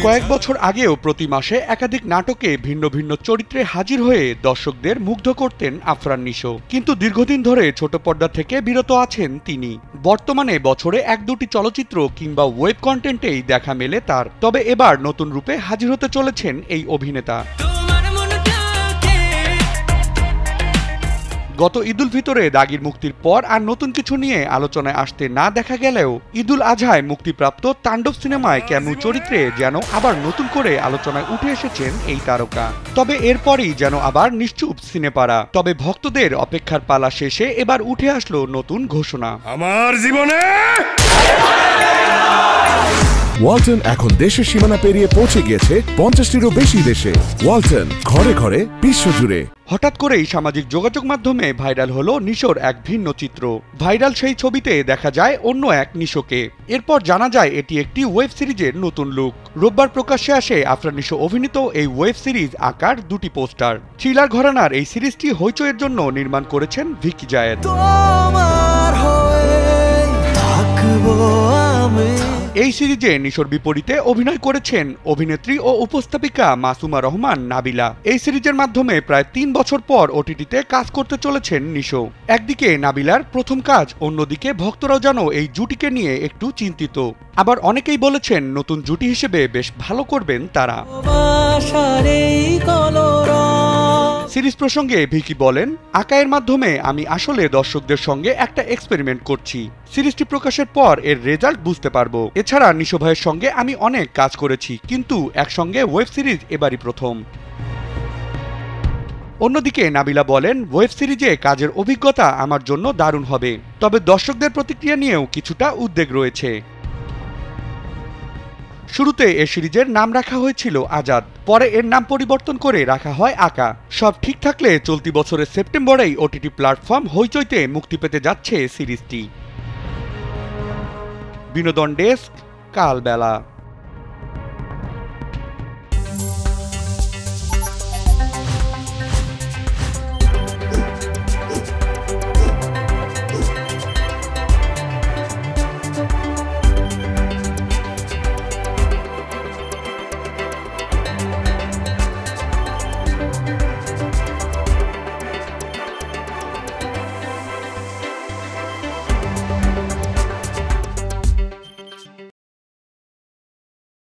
কয়েক বছর আগেও প্রতি মাসে একাধিক নাটকে ভিন্ন ভিন্ন চরিত্রে হাজির হয়ে দর্শকদের মুগ্ধ করতেন আফরান নিশো। কিন্তু দীর্ঘদিন ধরে ছোট পর্দা থেকে বিরত আছেন তিনি। বর্তমানে বছরে এক দুটি চলচ্চিত্র কিংবা ওয়েব কন্টেন্টেই দেখা মেলে তার। তবে এবার নতুন রূপে হাজির হতে চলেছেন এই অভিনেতা। গত ঈদুল ফিতরে দাগির মুক্তির পর আর নতুন কিছু নিয়ে আলোচনায় আসতে না দেখা গেলেও ঈদুল আজহায় মুক্তিপ্রাপ্ত তাণ্ডব সিনেমায় ক্যামিও চরিত্রে যেন আবার নতুন করে আলোচনায় উঠে এসেছেন এই তারকা। তবে এরপরই যেন আবার নিশ্চুপ সিনেপাড়া। তবে ভক্তদের অপেক্ষার পালা শেষে এবার উঠে আসলো নতুন ঘোষণা। আমার জীবনে ওয়ালটন এখন দেশের সীমানা পেরিয়ে পৌঁছে গিয়েছে 50টিরও বেশি দেশে। ওয়ালটন, ঘরে ঘরে, বিশ্বজুড়ে। হঠাৎ করেই সামাজিক যোগাযোগ মাধ্যমে ভাইরাল হলো নিশোর এক ভিন্ন চিত্র। ভাইরাল সেই ছবিতে দেখা যায় অন্য এক নিশোকে। এরপর জানা যায় এটি একটি ওয়েব সিরিজের নতুন লুক। রোববার প্রকাশ্যে আসে আফরান নিশো অভিনীত এই ওয়েব সিরিজ আকার দুটি পোস্টার। থ্রিলার ঘরানার এই সিরিজটি হইচইয়ের জন্য নির্মাণ করেছেন ভিকি জায়েদ। এই সিরিজে নিশোর বিপরীতে অভিনয় করেছেন অভিনেত্রী ও উপস্থাপিকা মাসুমা রহমান নাবিলা। এই সিরিজের মাধ্যমে প্রায় 3 বছর পর ওটিটিতে কাজ করতে চলেছেন নিশো। একদিকে নাবিলার প্রথম কাজ, অন্যদিকে ভক্তরাও যেন এই জুটিকে নিয়ে একটু চিন্তিত। আবার অনেকেই বলেছেন নতুন জুটি হিসেবে বেশ ভালো করবেন তারা। সিরিজ প্রসঙ্গে ভিকি বলেন, আকায়ের মাধ্যমে আমি আসলে দর্শকদের সঙ্গে একটা এক্সপেরিমেন্ট করছি। সিরিজটি প্রকাশের পর এর রেজাল্ট বুঝতে পারবো। এছাড়া নিশো ভাইয়ের সঙ্গে আমি অনেক কাজ করেছি, কিন্তু একসঙ্গে ওয়েব সিরিজ এবারই প্রথম। অন্যদিকে নাবিলা বলেন, ওয়েব সিরিজে কাজের অভিজ্ঞতা আমার জন্য দারুণ হবে। তবে দর্শকদের প্রতিক্রিয়া নিয়েও কিছুটা উদ্বেগ রয়েছে। শুরুতে এ সিরিজের নাম রাখা হয়েছিল আজাদ, পরে এর নাম পরিবর্তন করে রাখা হয় আকা। সব ঠিক থাকলে চলতি বছরের সেপ্টেম্বরেই ওটিটি প্ল্যাটফর্ম হইচইতে মুক্তি পেতে যাচ্ছে সিরিজটি। বিনোদন ডেস্ক, কালবেলা।